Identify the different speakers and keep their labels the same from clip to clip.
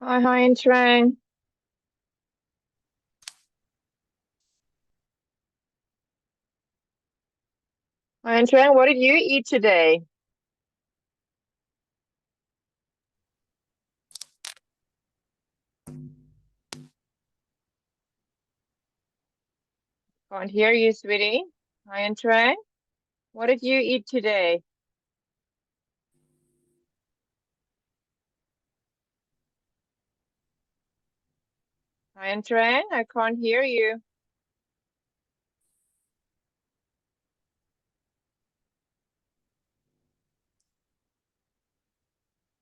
Speaker 1: Hi, Huyen, Trang. Huyen, Trang, what did you eat today? Can't hear you, sweetie. Huyen, Trang, what did you eat today? Huyen, Trang, I can't hear you.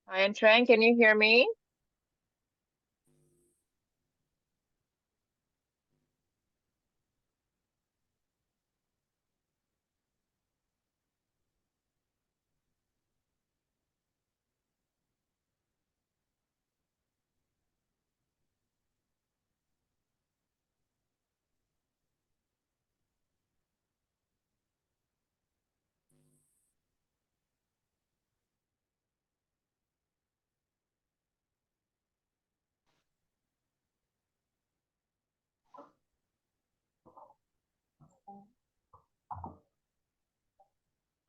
Speaker 1: Huyen, Trang, can you hear me?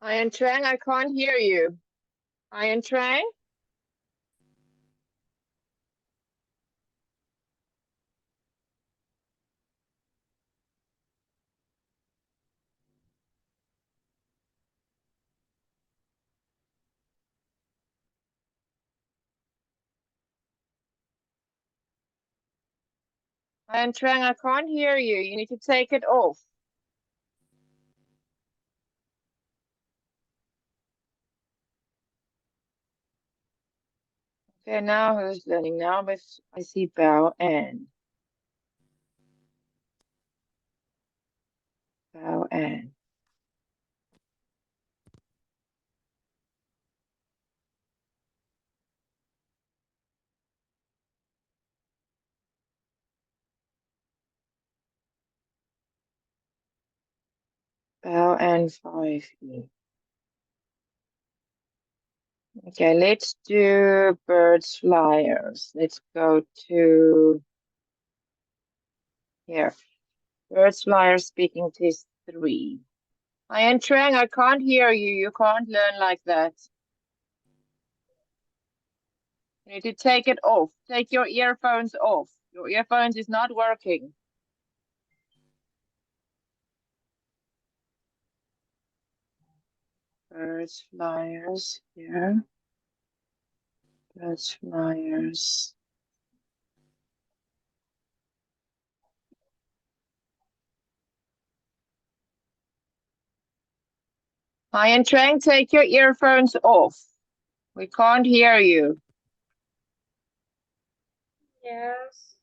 Speaker 1: Huyen, Trang, I can't hear you. Huyen, Trang? Huyen, Trang, I can't hear you. You need to take it off. Okay, now who's learning now? But I see Bao and Bao and. Bao and 5E. Okay, let's do birds flyers. Let's go to here. Birds flyers speaking test 3. I am Trang, I can't hear you. You can't learn like that. You need to take it off. Take your earphones off. Your earphones is not working. Birds flyers here. Birds flyers. I am Trang, take your earphones off. We can't hear you.
Speaker 2: Yes.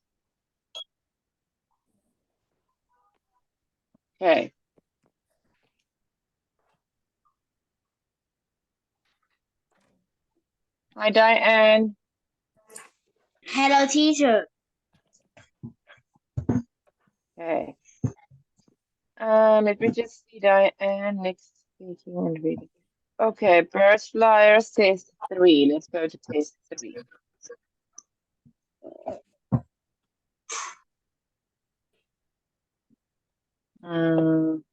Speaker 1: Okay. Hi, Diane.
Speaker 2: Hello, teacher.
Speaker 1: Okay. Let me just see Diane next speaking and reading. Okay, birds flyers test 3. Let's go to test 3. Um,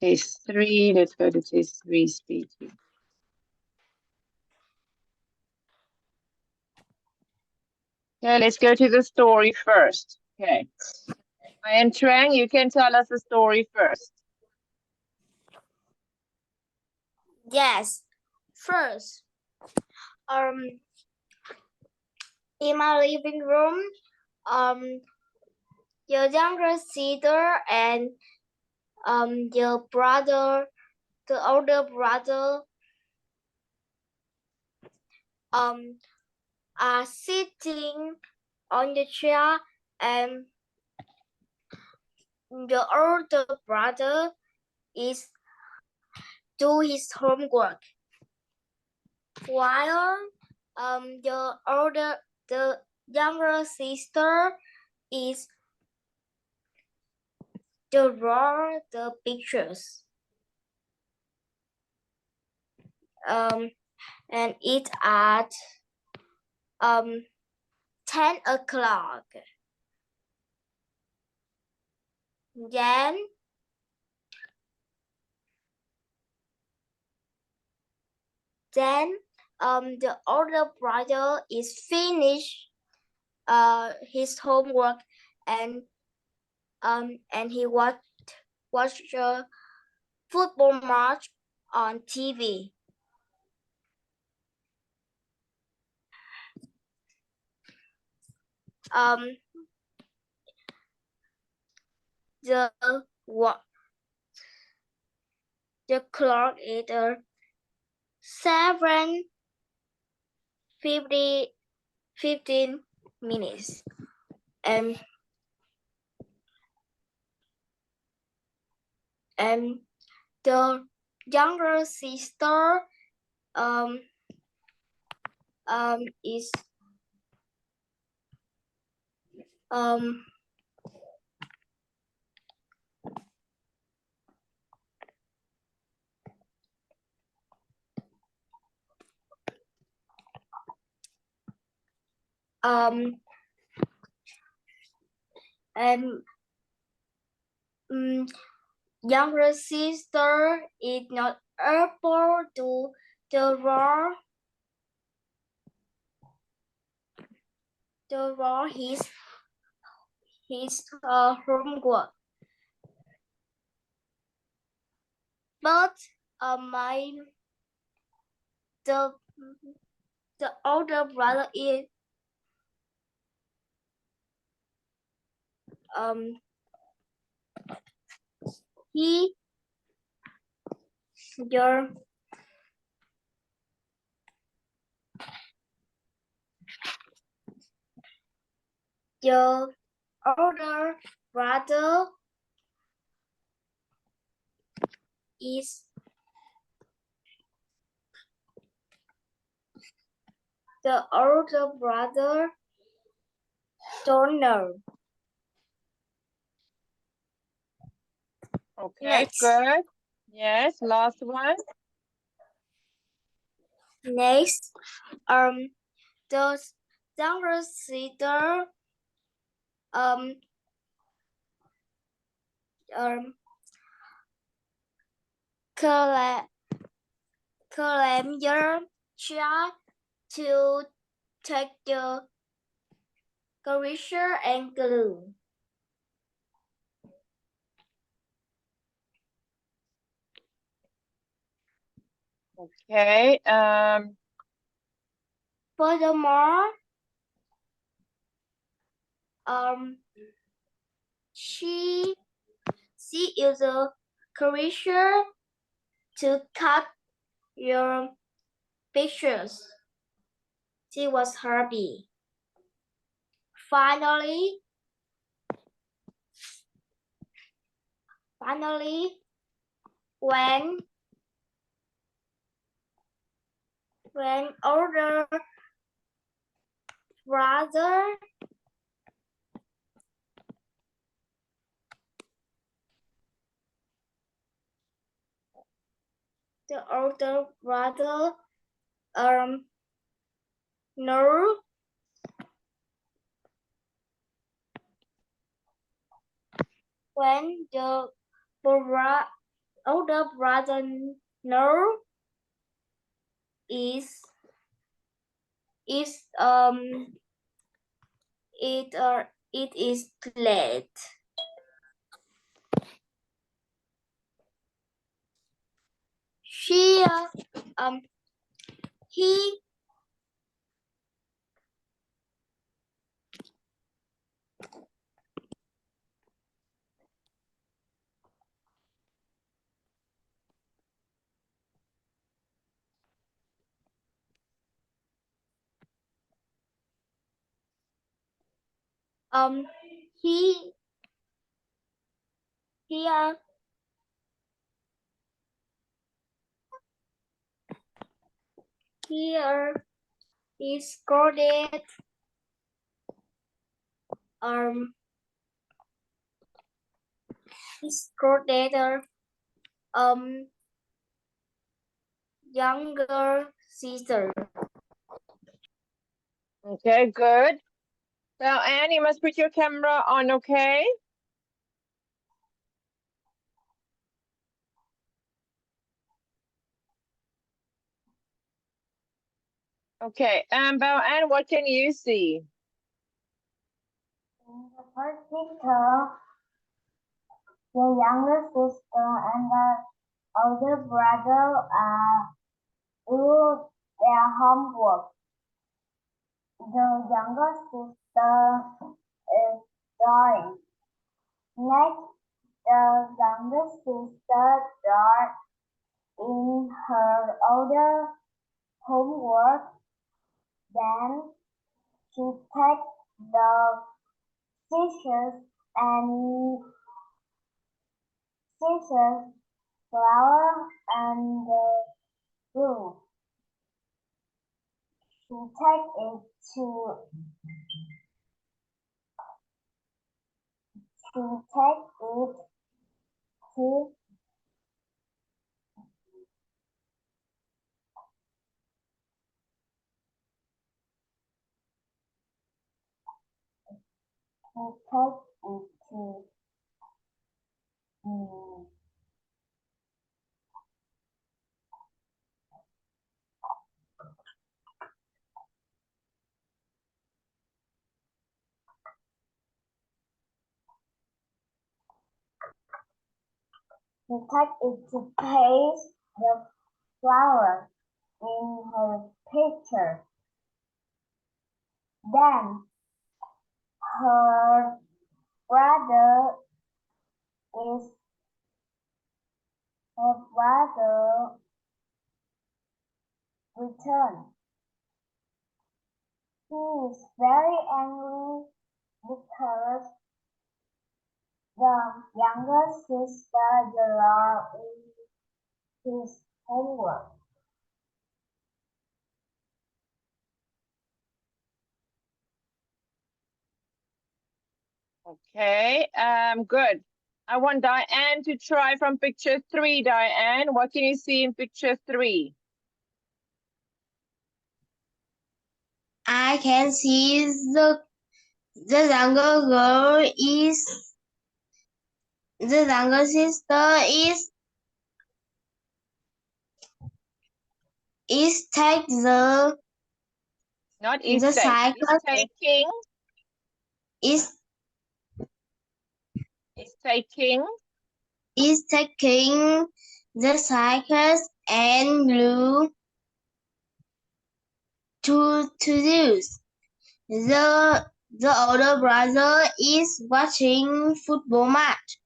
Speaker 1: test 3. Let's go to test 3 speaking. Okay, let's go to the story first. Okay. And Trang, you can tell us the story first.
Speaker 2: Yes. First, um, in my living room, your younger sister and your brother, the older brother, um, are sitting on the chair, and the older brother is do his homework, while the younger sister is draw the pictures and eat at 10 o'clock. Then the older brother is finished his homework and he watched a football match on TV. The clock is 7:15 minutes, and the younger sister is younger sister is not able to draw his homework, but the older brother is he your older brother is the older brother don't know.
Speaker 1: Okay,
Speaker 2: Next.
Speaker 1: good. Yes, last one.
Speaker 2: Next, the younger sister claim your child to take the eraser and glue.
Speaker 1: Okay.
Speaker 2: Furthermore, she used a eraser to cut your pictures. She was happy. Finally, when older brother know when the older brother know is it is late. She he he here is scolded younger sister.
Speaker 1: Okay, good. Now, Anne, you must put your camera on, okay? Okay, Bao Anne, what can you see?
Speaker 2: In the first picture, the younger sister and the older brother do their homework. The younger sister is drawing. Next, the younger sister draws in her older homework. Then she takes the scissors and scissors, flower, and glue. She takes it to she takes it to she takes it to mm, she takes it to paste the flower in her picture. Then her brother is her brother return. He is very angry because the younger sister drew in his homework.
Speaker 1: Okay, good. I want Diane to try from picture 3, Diane. What can you see in picture 3?
Speaker 2: I can see the younger girl is the younger sister is take
Speaker 1: Not is
Speaker 2: the
Speaker 1: take, is
Speaker 2: cycle
Speaker 1: taking,
Speaker 2: is
Speaker 1: is taking.
Speaker 2: is taking the cycles and glue to use. The older brother is watching football match.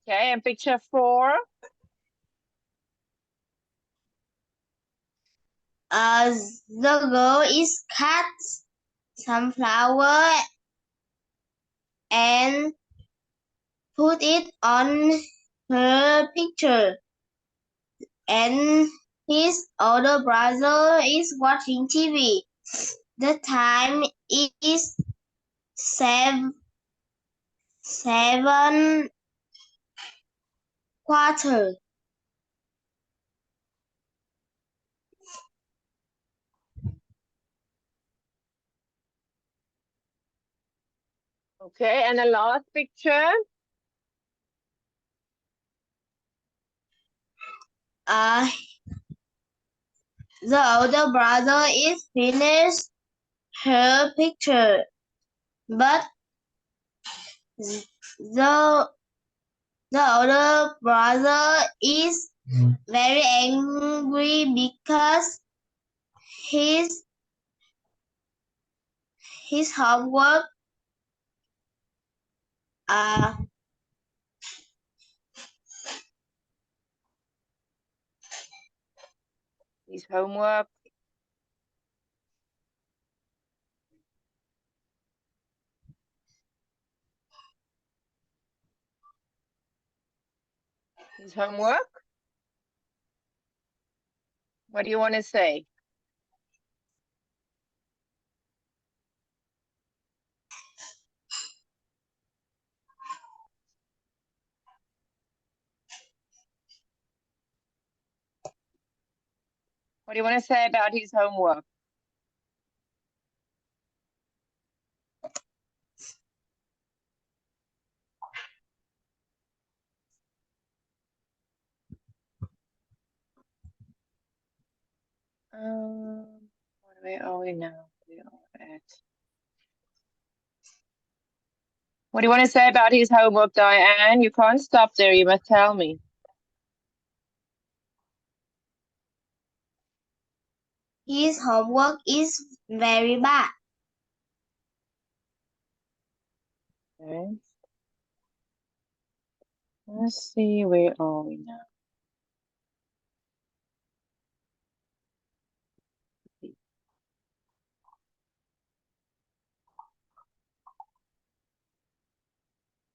Speaker 1: Okay, and picture 4.
Speaker 2: The girl is cut some flower and put it on her picture. And his older brother is watching TV. The time is 7:15.
Speaker 1: Okay, and the last picture.
Speaker 2: Uh, the older brother is finished her picture, but the the older brother is very angry because his his homework uh
Speaker 1: His homework. His homework. What do you want to say? What do you want to say about his homework? Where are we now? We are at. What do you want to say about his homework, Diane? You can't stop there. You must tell me.
Speaker 2: His homework is very bad.
Speaker 1: Okay. Let's see, where are we now?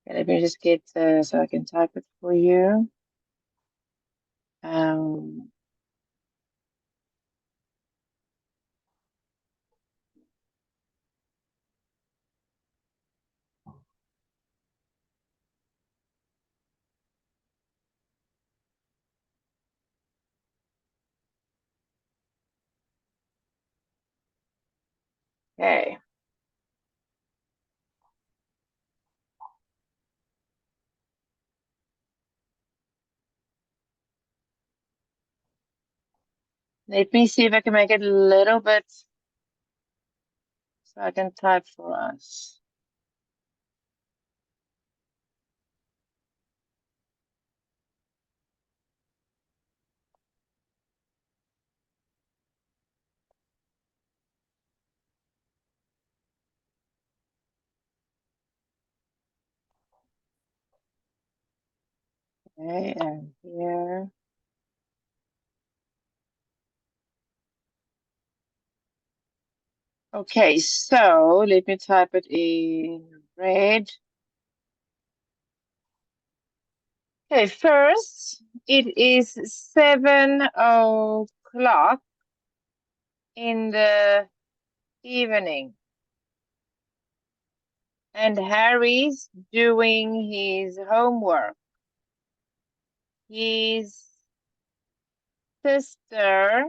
Speaker 1: Okay, let me just get so I can type it for you. Um, okay. Let me see if I can make it a little bit so I can type for us. Okay, and here. Okay, so let me type it in red. Okay, first, it is 7 o'clock in the evening, and Harry's doing his homework. His sister,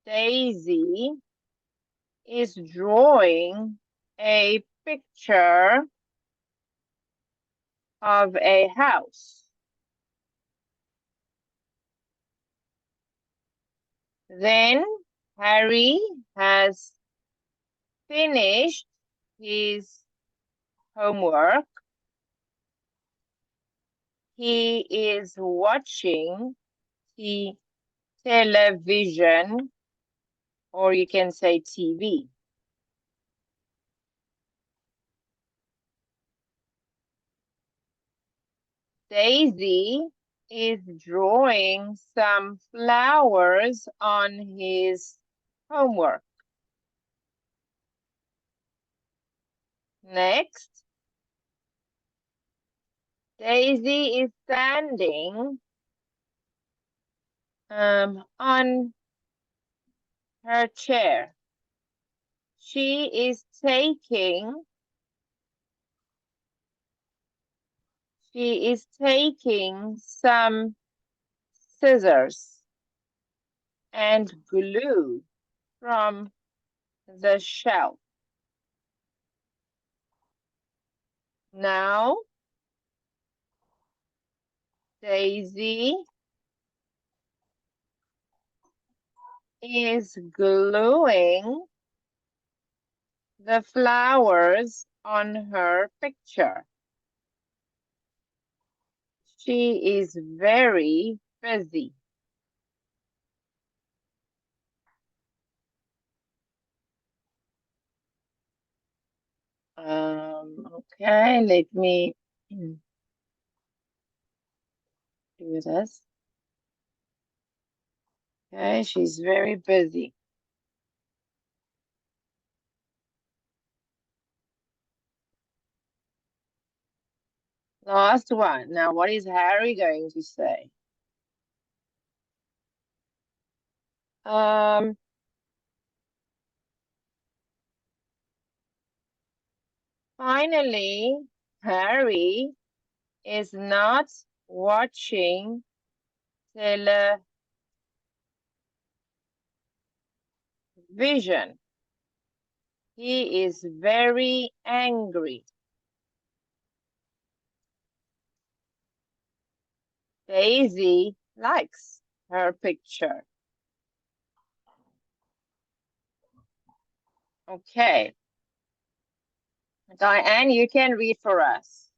Speaker 1: Daisy, is drawing a picture of a house. Then Harry has finished his homework. He is watching the television, or you can say TV. Daisy is drawing some flowers on his homework. Next, Daisy is standing on her chair. She is taking some scissors and glue from the shelf. Now, Daisy is gluing the flowers on her picture. She is very busy. Okay, let me do this. Okay, she's very busy. Last one. Now, what is Harry going to say? Finally, Harry is not watching television Vision. He is very angry. Daisy likes her picture. Okay. Diane, you can read for us.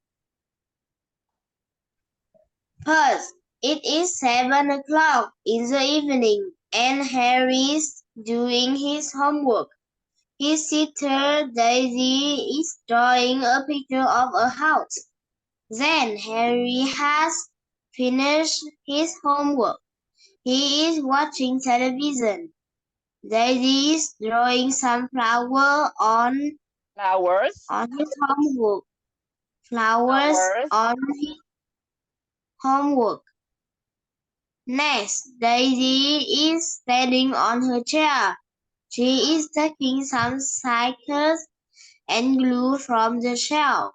Speaker 2: First, it is 7 o'clock in the evening, and Harry's doing his homework. His sister Daisy is drawing a picture of a house. Then Harry has finished his homework. He is watching television. Daisy is drawing some flower
Speaker 1: Flowers.
Speaker 2: on his homework. Flowers on his homework. Next, Daisy is standing on her chair. She is taking some stickers and glue from the shelf.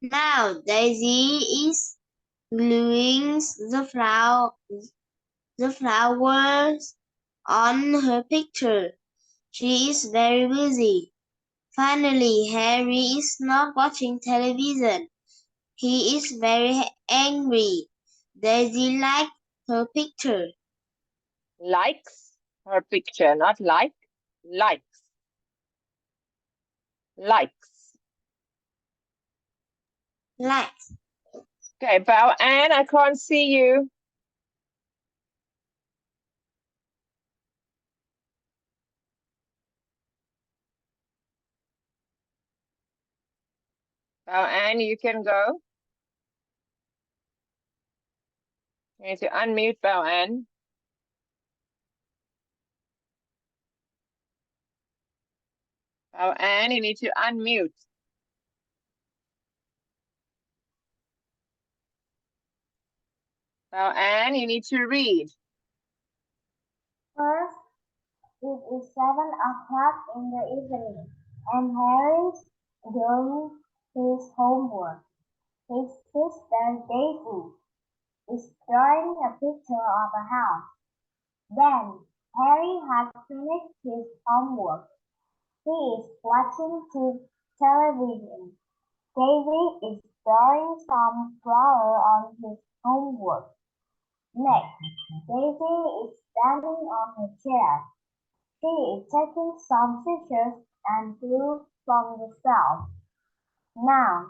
Speaker 2: Now Daisy is gluing the flowers on her picture. She is very busy. Finally, Harry is not watching television. He is very angry. Daisy liked her picture.
Speaker 1: Likes her picture, not like. Likes. Likes.
Speaker 2: Likes.
Speaker 1: Okay, Bao Ann, I can't see you. Bao Ann, you can go. You need to unmute Bao Ann. Bao Ann, you need to unmute. Bao Ann, you need to read.
Speaker 2: First, it is 7 o'clock in the evening, and Harry's doing his homework. His sister Daisy is drawing a picture of a house. Then Harry has finished his homework. He is watching television. Daisy is drawing some flower on his homework. Next, Daisy is standing on her chair. She is taking some scissors and glue from the shelf. Now,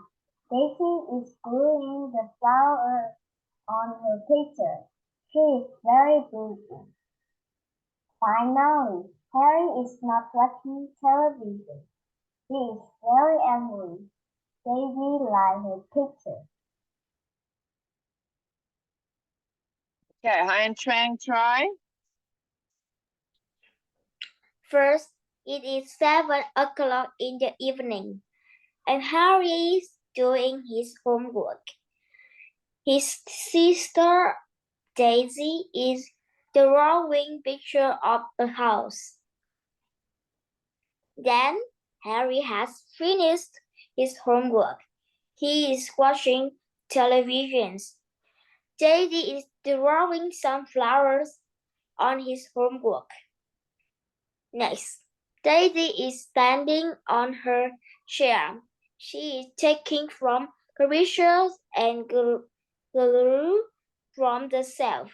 Speaker 2: Daisy is gluing the flower on her picture. She is very busy. Finally, Harry is not watching television. He is very angry. Daisy likes her picture.
Speaker 1: Okay, Huyen, Trang, try.
Speaker 3: First, it is 7 o'clock in the evening, and Harry is doing his homework. His sister Daisy is drawing picture of a house. Then Harry has finished his homework. He is watching television. Daisy is drawing some flowers on his homework. Next, Daisy is standing on her chair. She is taking from pictures and glue from the shelf.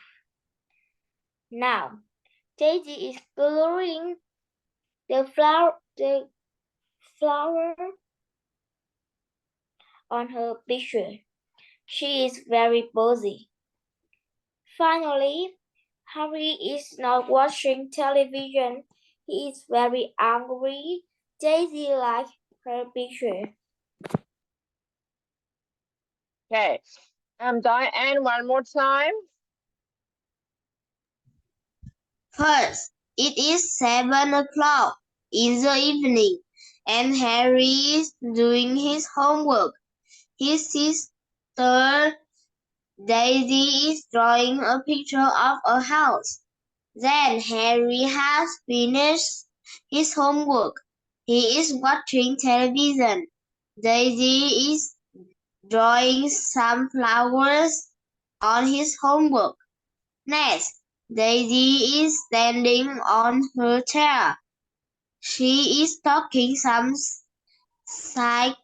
Speaker 3: Now, Daisy is gluing the flower on her picture. She is very busy. Finally, Harry is not watching television. He is very angry. Daisy likes her picture.
Speaker 1: Okay. Diane, one more time.
Speaker 2: First, it is 7 o'clock in the evening, and Harry is doing his homework. His sister Daisy is drawing a picture of a house. Then Harry has finished his homework. He is watching television. Daisy is drawing some flowers on his homework. Next, Daisy is standing on her chair. She is taking some cycle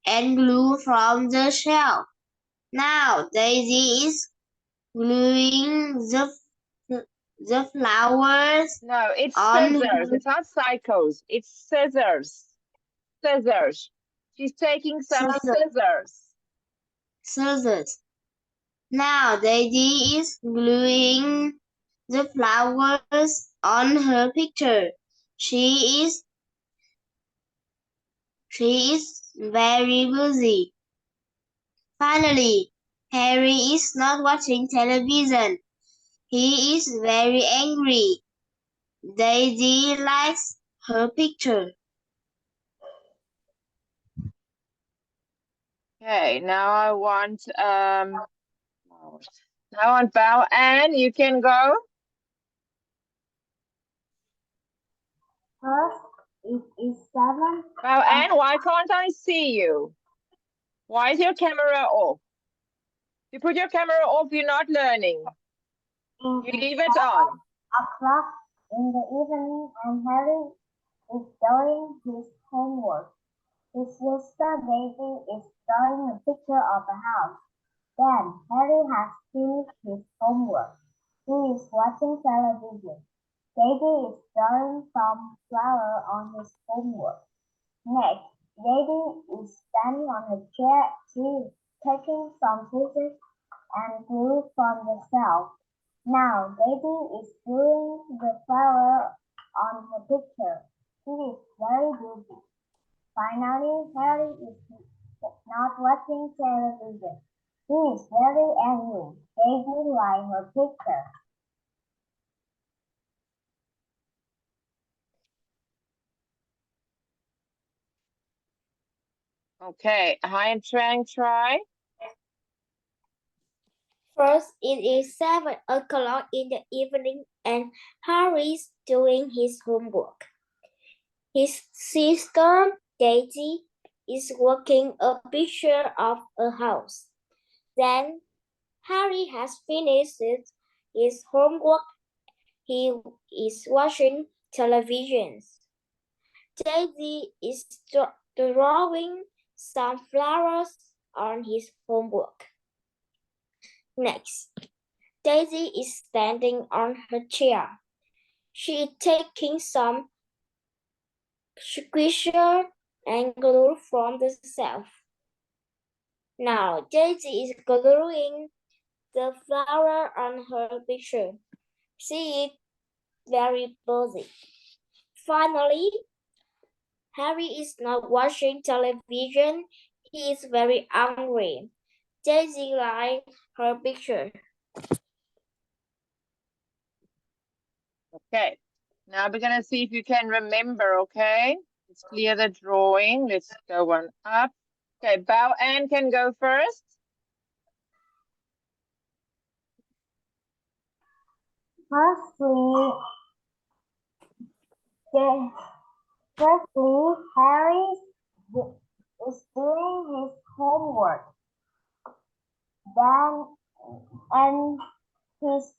Speaker 2: and glue from the shelf. Now Daisy is gluing the flowers
Speaker 1: No, it's
Speaker 2: on
Speaker 1: scissors.
Speaker 2: her
Speaker 1: It's not cycles. It's scissors. Scissors. She's taking some
Speaker 2: scissors. Now Daisy is gluing the flowers on her picture. She is very busy. Finally, Harry is not watching television. He is very angry. Daisy likes her picture.
Speaker 1: Okay, now I want Bao Ann, you can go.
Speaker 2: First, it is 7.
Speaker 1: Bao Ann, why can't I see you? Why is your camera off? You put your camera off, you're not learning. You leave it on.
Speaker 2: O'clock in the evening and Harry is doing his homework. His sister Daisy is drawing a picture of a house. Then Harry has finished his homework. He is watching television. Daisy is drawing some flower on his homework. Next, Daisy is standing on a chair. She is taking some pieces and glue from the shelf. Now Daisy is gluing the flower on her picture. She is very busy. Finally, Harry is not watching television. He is very angry. Daisy likes her picture.
Speaker 1: Okay, Huyen, Trang, try.
Speaker 3: First, it is 7 o'clock in the evening and Harry's doing his homework. His sister, Daisy, is working a picture of a house. Then, Harry has finished his homework. He is watching television. Daisy is drawing some flowers on his homework. Next, Daisy is standing on her chair. She is taking some squisher and glue from the shelf. Now, Daisy is gluing the flower on her picture. She is very busy. Finally, Harry is not watching television. He is very angry. Daisy likes her picture.
Speaker 1: Okay, now we're gonna see if you can remember, okay? Let's clear the drawing. Let's go one up. Okay, Bao Ann can go first.
Speaker 2: Firstly, Harry is doing his homework. Then, and his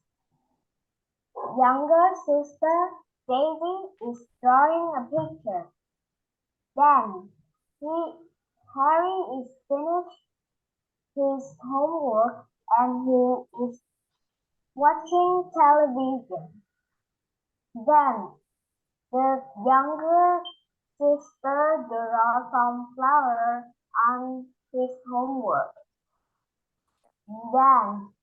Speaker 2: younger sister Daisy is drawing a picture. Then, Harry is finished his homework and he is watching television. Then, the younger sister draws some flowers on his homework. Then,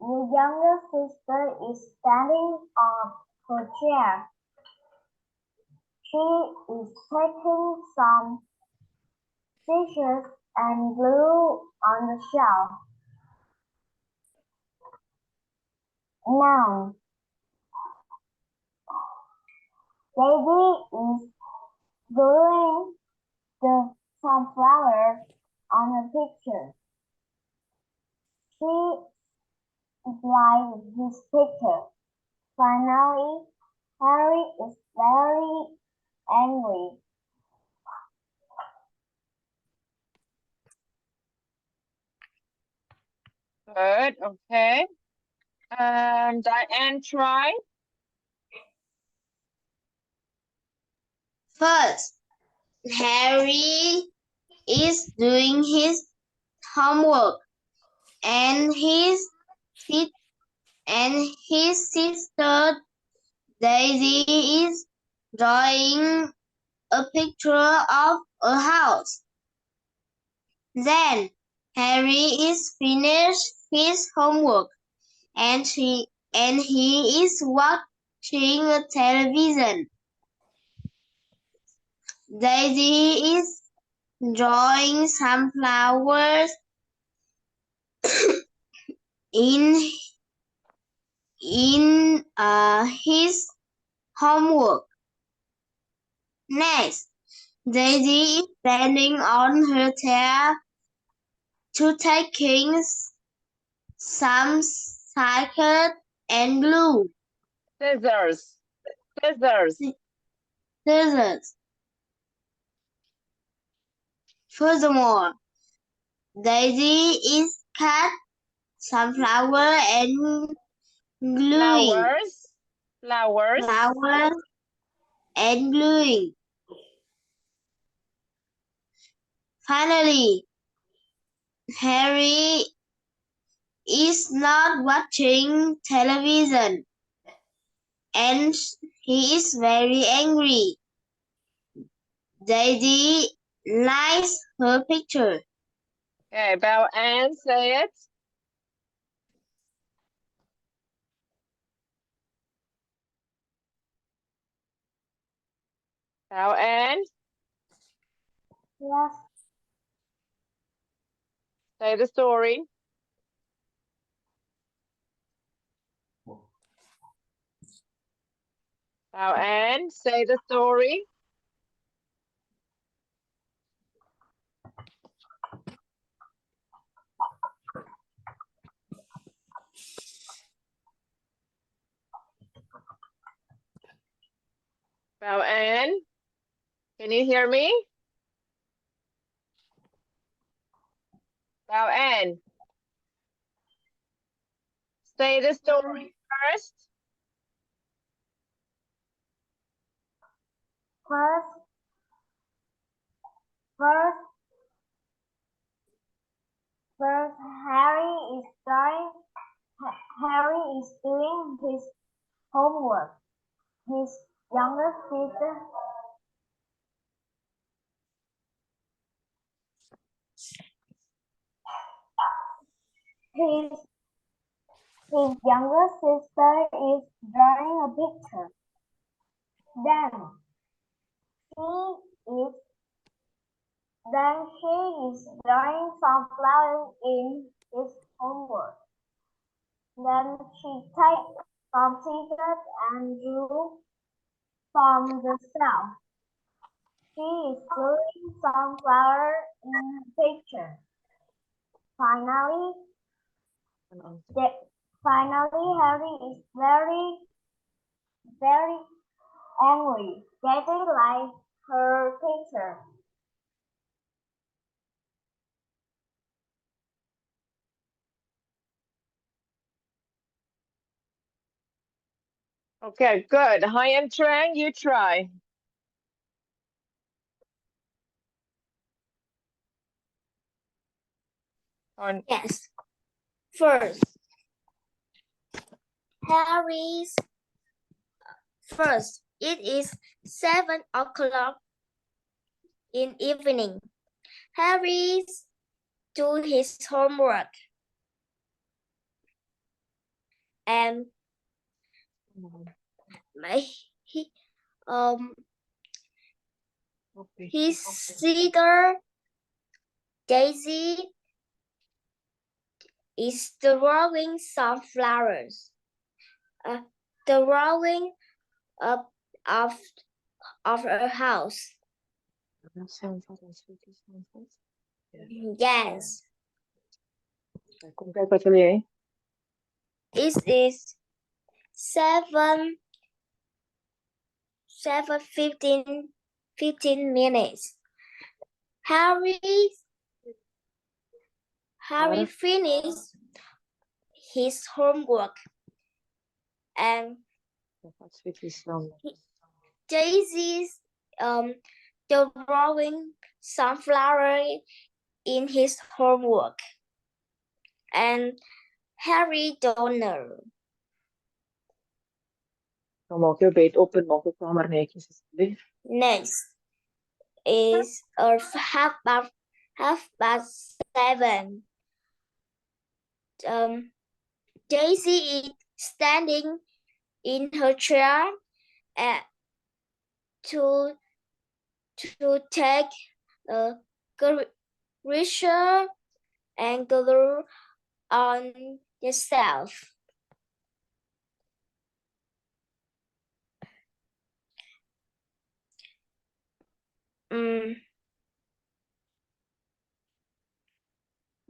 Speaker 2: the younger sister is standing on her chair. She is taking some scissors and glue on the shelf. Now, Daisy is gluing the sunflower on a picture. She likes this picture. Finally, Harry is very angry.
Speaker 1: Good, okay. Diane, try.
Speaker 2: First, Harry is doing his homework, and his sister Daisy is drawing a picture of a house. Then Harry is finished his homework, and he is watching a television. Daisy is drawing some flowers in his homework. Next, Daisy is standing on her chair to taking some cycle and glue.
Speaker 1: Scissors.
Speaker 2: Scissors. Furthermore, Daisy is cut some flower and gluing.
Speaker 1: Flowers.
Speaker 2: And gluing. Finally, Harry is not watching television, and he is very angry. Daisy likes her picture.
Speaker 1: Okay, Belle Ann, say it. Belle Ann,
Speaker 2: Yes.
Speaker 1: say the story. Belle Ann, say the story. Belle Ann, can you hear me? Belle Ann, say the story first.
Speaker 2: First, Harry is doing his homework. His younger sister his younger sister is drawing a picture. Then she is drawing some flowers in his homework. Then she takes some scissors and drew from the shelf. She is gluing some flowers in her picture. Finally, Harry is very, very angry. Daisy likes her picture.
Speaker 1: Okay, good. Huyen, Trang, you try.
Speaker 3: Yes. First, it is 7 o'clock in evening. Harry's do his homework. And his sister Daisy is drawing some flowers. Drawing of a house. Yes. It is 15 minutes. Harry finished his homework, and
Speaker 1: What's with this long?
Speaker 3: Daisy's drawing sunflower in his homework, and Harry don't know.
Speaker 1: Dan maak jou bed op en maak jou kamer netjies asseblief.
Speaker 3: Next is half past 7. Daisy is standing in her chair to take a greaser and glue on yourself.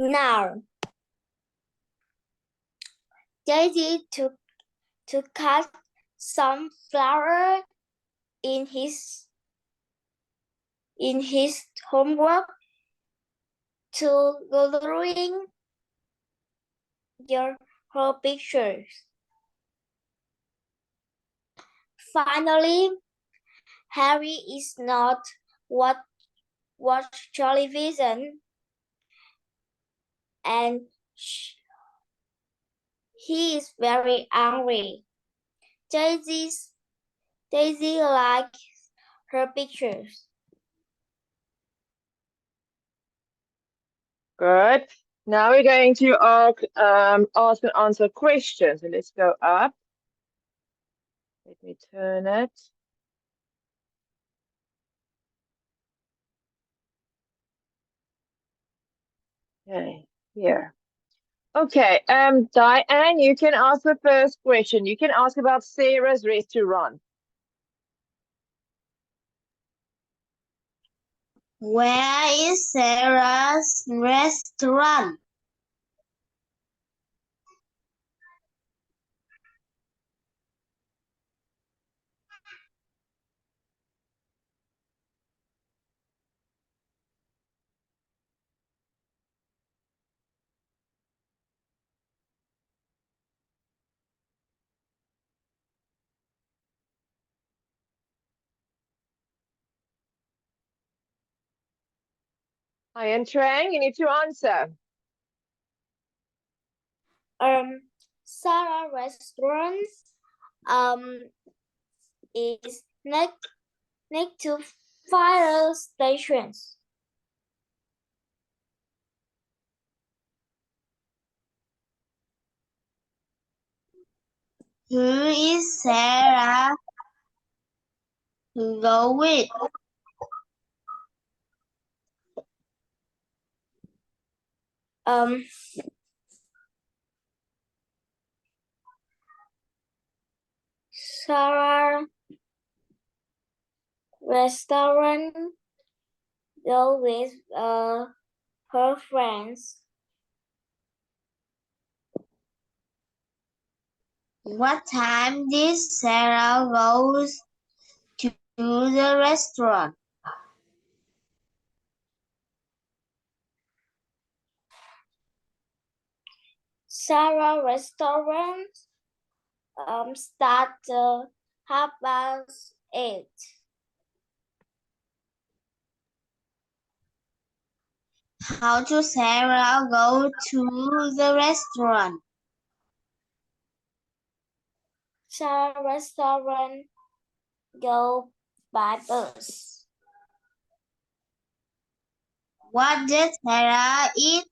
Speaker 3: Now, Daisy to cut some flour in his homework to gluing her pictures. Finally, Harry is not watch television, and he is very angry. Daisy likes her pictures.
Speaker 1: Good. Now we're going to ask and answer questions. So let's go up. Let me turn it. Okay, here. Okay, Diane, you can ask the first question. You can ask about Sarah's restaurant.
Speaker 2: Where is Sarah's restaurant?
Speaker 1: Hi, Trang, you need to answer.
Speaker 3: Sarah restaurant is next to fire stations.
Speaker 2: Who is Sarah to go with?
Speaker 3: Sarah restaurant go with her friends.
Speaker 2: What time did Sarah go to the restaurant?
Speaker 3: Sarah restaurant start 8:30.
Speaker 2: How to Sarah go to the restaurant?
Speaker 3: Sarah restaurant go by bus.
Speaker 2: What did Sarah eat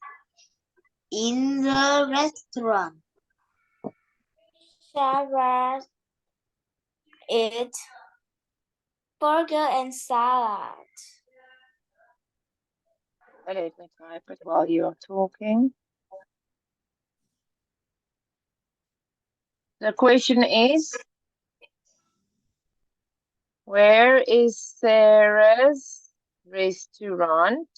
Speaker 2: in the restaurant?
Speaker 3: Sarah eat burger and salad.
Speaker 1: Let me type it while you are talking. The question is, where is Sarah's restaurant?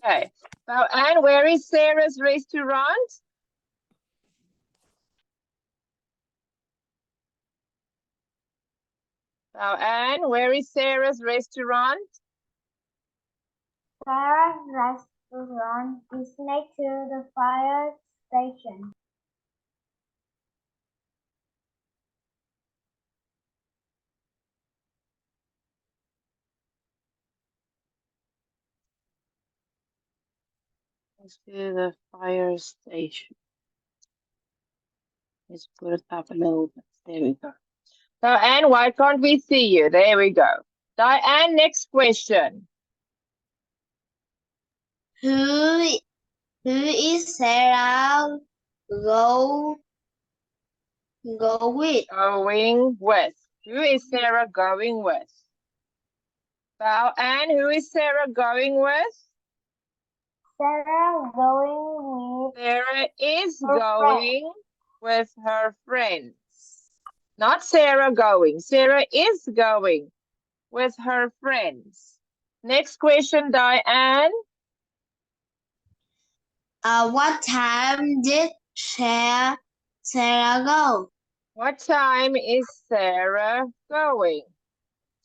Speaker 1: Okay. So, Anne, where is Sarah's restaurant? So, Anne, where is Sarah's restaurant?
Speaker 2: Sarah's restaurant is next to the fire station.
Speaker 1: Let's do the fire station. Let's put it up a little bit. There we go. Diane, why can't we see you? There we go. Diane, next question.
Speaker 3: Who is Sarah go with?
Speaker 1: Going with. Who is Sarah going with? Diane, who is Sarah going with?
Speaker 2: Sarah going with
Speaker 1: Sarah is
Speaker 2: her
Speaker 1: going with her friends. Not Sarah going. Sarah is going with her friends. Next question, Diane.
Speaker 3: What time did Sarah go?
Speaker 1: What time is Sarah going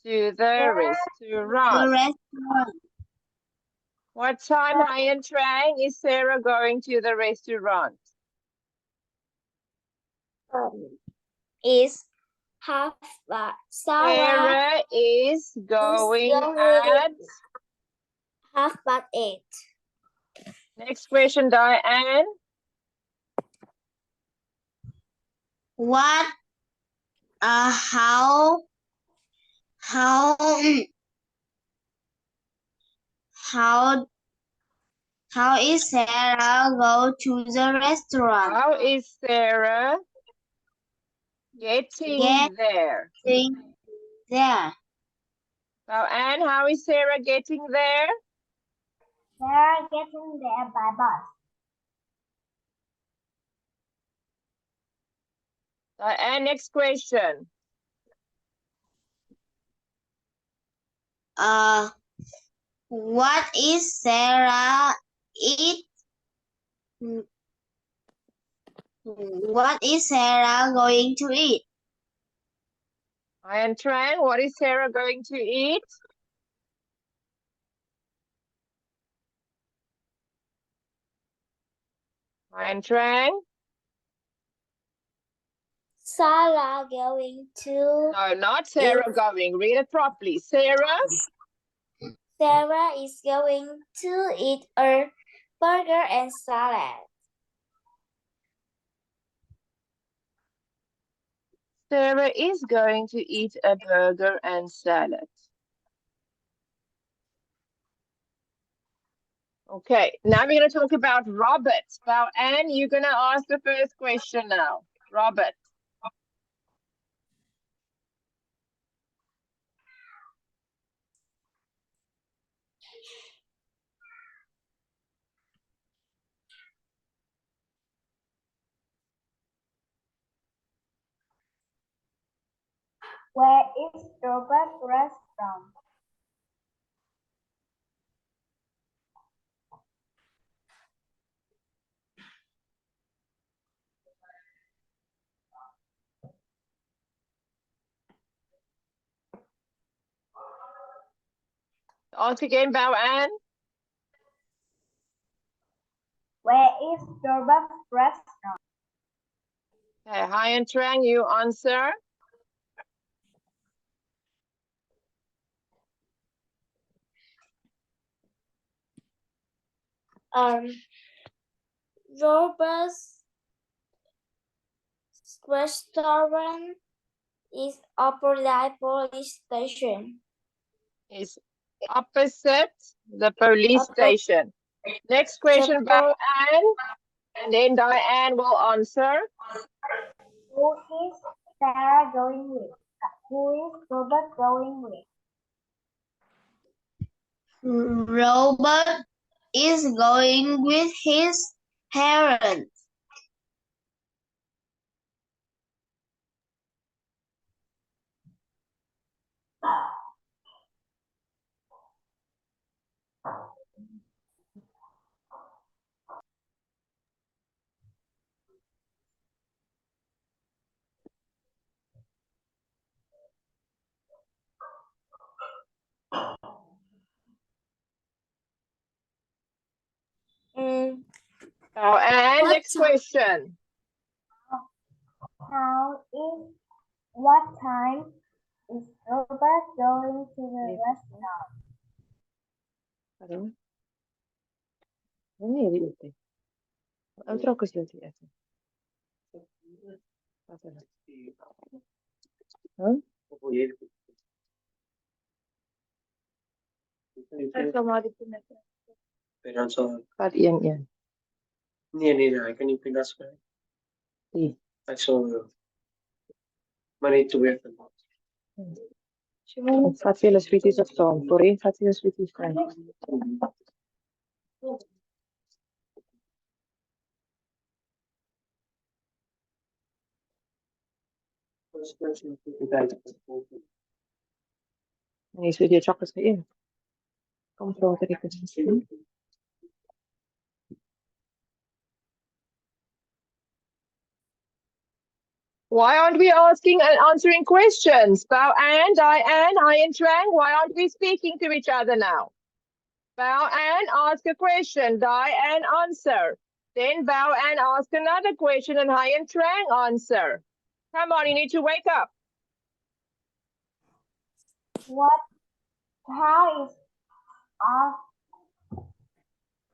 Speaker 1: to the
Speaker 3: The
Speaker 1: restaurant?
Speaker 3: restaurant
Speaker 1: What time, Huyen Trang, is Sarah going to the restaurant?
Speaker 3: is half past.
Speaker 1: Sarah is going
Speaker 3: going
Speaker 1: at.
Speaker 3: half past 8.
Speaker 1: Next question, Diane.
Speaker 3: What? How how how is Sarah go to the restaurant?
Speaker 1: How is Sarah getting there?
Speaker 3: Getting there.
Speaker 1: Diane, how is Sarah getting there?
Speaker 2: Sarah getting there by bus.
Speaker 1: Diane, next question.
Speaker 3: What is Sarah eat? What is Sarah going to eat?
Speaker 1: Huyen Trang, what is Sarah going to eat? Huyen Trang?
Speaker 3: Sarah going to.
Speaker 1: No, not Sarah going. Read it properly. Sarah?
Speaker 3: Sarah is going to eat a burger and salad.
Speaker 1: Sarah is going to eat a burger and salad. Okay, now we're going to talk about Robert. Now, Anne, you're going to ask the first question now. Robert.
Speaker 2: Where is Robert's restaurant?
Speaker 1: Ask again, Bao Anne.
Speaker 2: Where is Robert's restaurant?
Speaker 1: Okay, Huyen Trang, you answer.
Speaker 3: Robert's restaurant is opposite police station.
Speaker 1: Is opposite the police station. Next question, Bao Anne. And then Diane will answer.
Speaker 2: Who is Sarah going with? Who is Robert going with?
Speaker 3: Robert is going with his parents.
Speaker 1: Oh, and
Speaker 3: What
Speaker 1: next question.
Speaker 2: What time is Robert going to the restaurant?
Speaker 1: Pardon? Nee, die is niet. Een trokken zult hij eten. Wat is het? Huh? Gaat één.
Speaker 4: Nee, ik kan niet pinda's.
Speaker 1: Die.
Speaker 4: Ik zal maar niet toe werken.
Speaker 1: Het gaat veel sweeties of zo. Voorheen gaat veel sweeties zijn. Nee, sweetie, chocolate erin. Kom zo, dat ik het zien. Why aren't we asking and answering questions? Bao An, Diane, I and Trang, why aren't we speaking to each other now? Bao An, ask a question, Diane, answer. Then Bao An, ask another question, and Hai and Trang answer. Come on, you need to wake up.
Speaker 2: What time is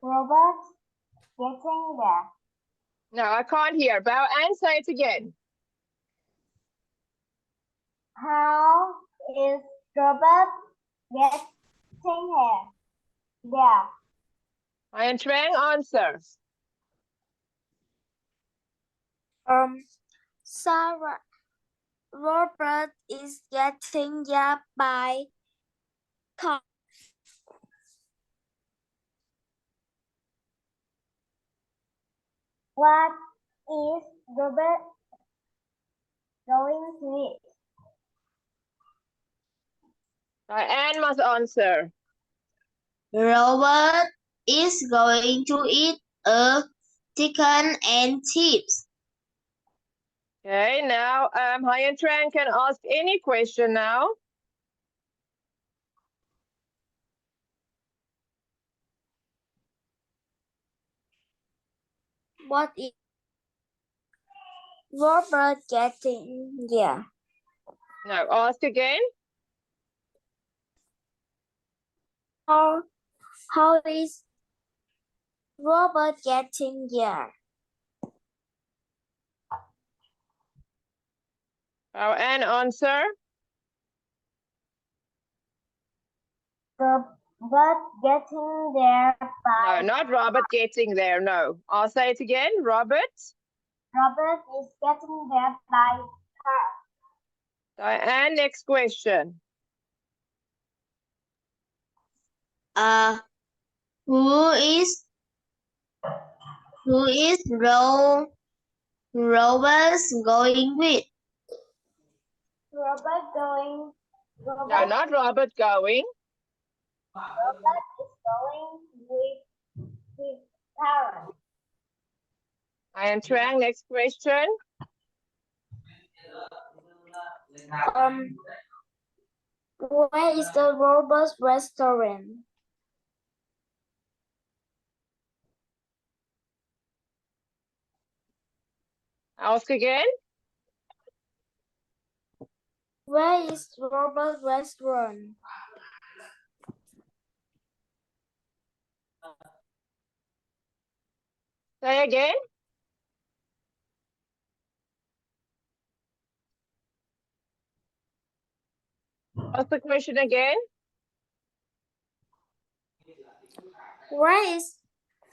Speaker 2: Robert getting there?
Speaker 1: No, I can't hear. Bao An, say it again.
Speaker 2: How is Robert getting here? There.
Speaker 1: Hai and Trang answer.
Speaker 3: Sarah, Robert is getting there by car.
Speaker 2: What is Robert going to eat?
Speaker 1: Diane must answer.
Speaker 5: Robert is going to eat a chicken and chips.
Speaker 1: Okay, now Hai and Trang can ask any question now.
Speaker 3: What is Robert getting there?
Speaker 1: No, ask again.
Speaker 3: How is Robert getting there?
Speaker 1: An answer.
Speaker 2: Robert getting there by...
Speaker 1: No, not Robert getting there, no. I'll say it again, Robert.
Speaker 2: Robert is getting there by car.
Speaker 1: Diane, next question.
Speaker 5: Who is Robert's going with?
Speaker 2: Robert
Speaker 1: No, not Robert going.
Speaker 2: Robert is going with his parents.
Speaker 1: I am Trang, next question.
Speaker 3: Where is the Robert's restaurant?
Speaker 1: Ask again.
Speaker 3: Where is Robert's restaurant?
Speaker 1: Say again. Ask the question again.
Speaker 3: Where is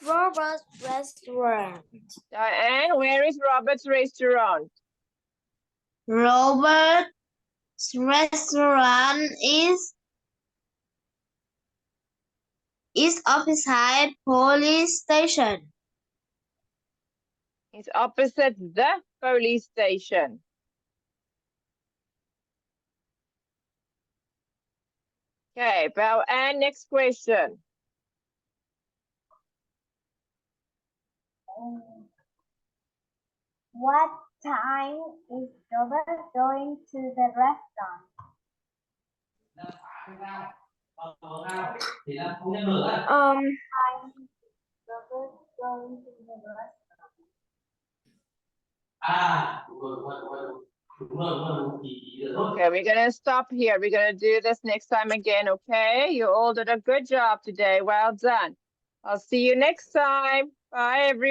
Speaker 3: Robert's restaurant?
Speaker 1: Diane, where is Robert's restaurant?
Speaker 5: Robert's restaurant is opposite police station.
Speaker 1: It's opposite the police station. Okay, Bao An, next question.
Speaker 2: What time is Robert going to the restaurant? going to the restaurant.
Speaker 1: Okay, we're gonna stop here. We're gonna do this next time again, okay? You all did a good job today. Well done. I'll see you next time. Bye, everyone.